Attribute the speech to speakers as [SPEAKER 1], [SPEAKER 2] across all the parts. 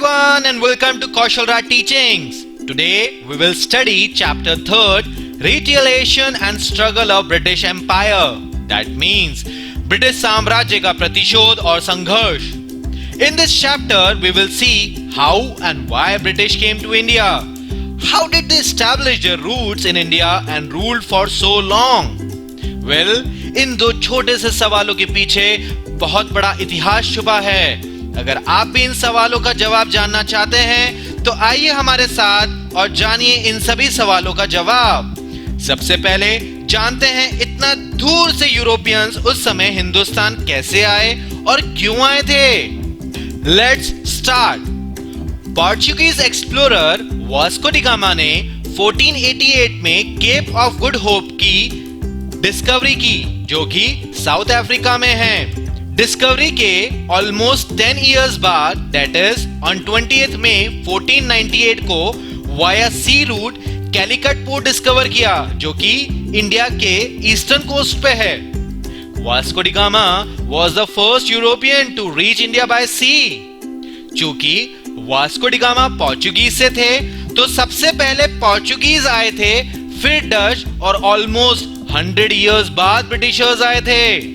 [SPEAKER 1] everyone and welcome to Kaushal Raj Teachings. Today we will study chapter 3rd, Retaliation and Struggle of British Empire. That means British साम्राज्य का प्रतिशोध और संघर्ष. In this chapter we will see how and why British came to India. How did they establish their roots in India and ruled for so long? Well, इन दो छोटे से सवालों के पीछे बहुत बड़ा इतिहास छुपा है. अगर आप भी इन सवालों का जवाब जानना चाहते हैं तो आइए हमारे साथ और जानिए इन सभी सवालों का जवाब. सबसे पहले जानते हैं इतना दूर से यूरोपियंस उस समय हिंदुस्तान कैसे आए और क्यों आए थे. Let's start. Portuguese explorer Vasco da Gama ने 1488 में केप ऑफ गुड होप की डिस्कवरी की, जो कि साउथ अफ्रीका में है. डिस्कवरी के ऑलमोस्ट 10 इयर्स बाद, दैट इज ऑन 20th मई 1498 को via sea route Calicut port discover किया, जो कि इंडिया के ईस्टर्न कोस्ट पे है. Vasco da Gama was the first European to reach India by sea. चूंकि वास्को डी गामा पोर्चुगीज से थे तो सबसे पहले पोर्चुगीज आए थे, फिर डच और ऑलमोस्ट 100 इयर्स बाद ब्रिटिशर्स आए थे.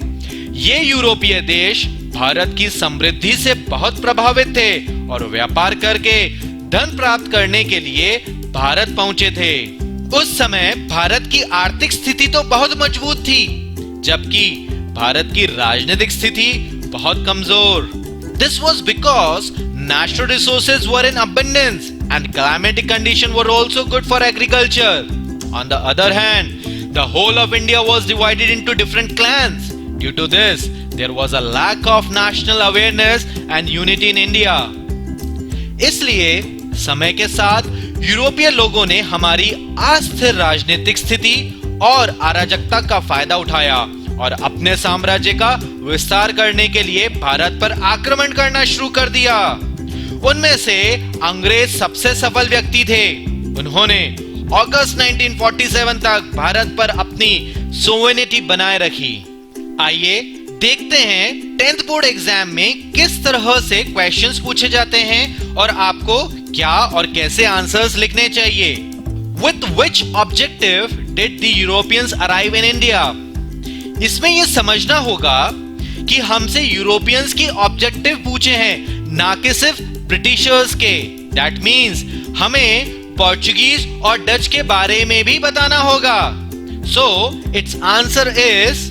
[SPEAKER 1] ये यूरोपीय देश भारत की समृद्धि से बहुत प्रभावित थे और व्यापार करके धन प्राप्त करने के लिए भारत पहुंचे थे. उस समय भारत की आर्थिक स्थिति तो बहुत मजबूत थी, जबकि भारत की राजनीतिक स्थिति बहुत कमजोर. This was because natural resources were in abundance and climatic conditions were also good for agriculture. On the other hand, the whole of India was divided into different clans. Due to this, there was a lack of national awareness and unity in India. इसलिए समय के साथ यूरोपीय लोगों ने हमारी अस्थिर राजनीतिक स्थिति और अराजकता का फायदा उठाया और अपने साम्राज्य का विस्तार करने के लिए भारत पर आक्रमण करना शुरू कर दिया. उनमें से अंग्रेज सबसे सफल व्यक्ति थे. उन्होंने अगस्त 1947 तक भारत पर अपनी सोवेनिटी बनाए रखी. आइए देखते हैं 10th बोर्ड एग्जाम में किस तरह से क्वेश्चंस पूछे जाते हैं और आपको क्या और कैसे आंसर्स लिखने चाहिए. With which objective did the Europeans arrive in India? इसमें यह समझना होगा कि हमसे यूरोपियंस की ऑब्जेक्टिव पूछे हैं, ना कि सिर्फ ब्रिटिशर्स के. That means हमें पोर्चुगीज और डच के बारे में भी बताना होगा. So its answer is,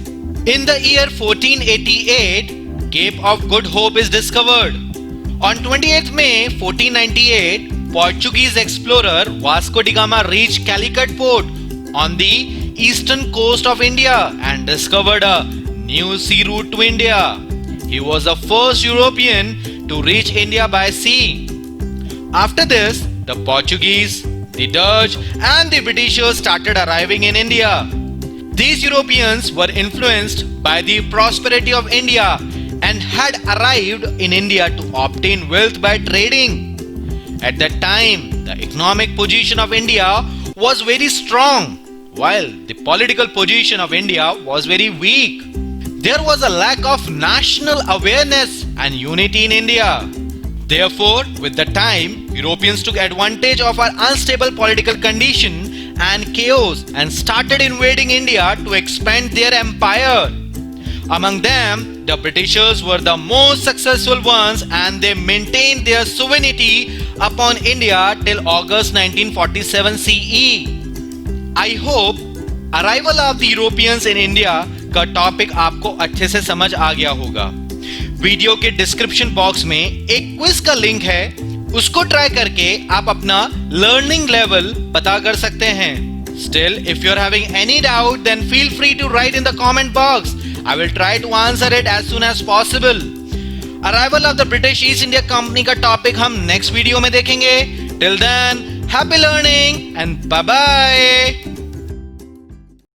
[SPEAKER 1] in the year 1488, Cape of Good Hope is discovered. On 20th May 1498, Portuguese explorer Vasco da Gama reached Calicut port on the eastern coast of India and discovered a new sea route to India. He was the first European to reach India by sea. After this, the Portuguese, the Dutch and the Britishers started arriving in India. These Europeans were influenced by the prosperity of India and had arrived in India to obtain wealth by trading. At that time, the economic position of India was very strong, while the political position of India was very weak. There was a lack of national awareness and unity in India. Therefore, with the time, Europeans took advantage of our unstable political condition and chaos and started invading India to expand their empire. Among them, the Britishers were the most successful ones and they maintained their sovereignty upon India till August 1947 CE. I hope arrival of the Europeans in India का topic आपको अच्छे से समझ आ गया होगा. Video के description box में एक क्विज का लिंक है, उसको ट्राई करके आप अपना लर्निंग लेवल पता कर सकते हैं. Still, if you're having any doubt, then feel free to write in the comment box. I will try to answer it as soon as possible. Arrival of the British East India Company का topic हम next video में देखेंगे. Till then, happy learning and bye bye.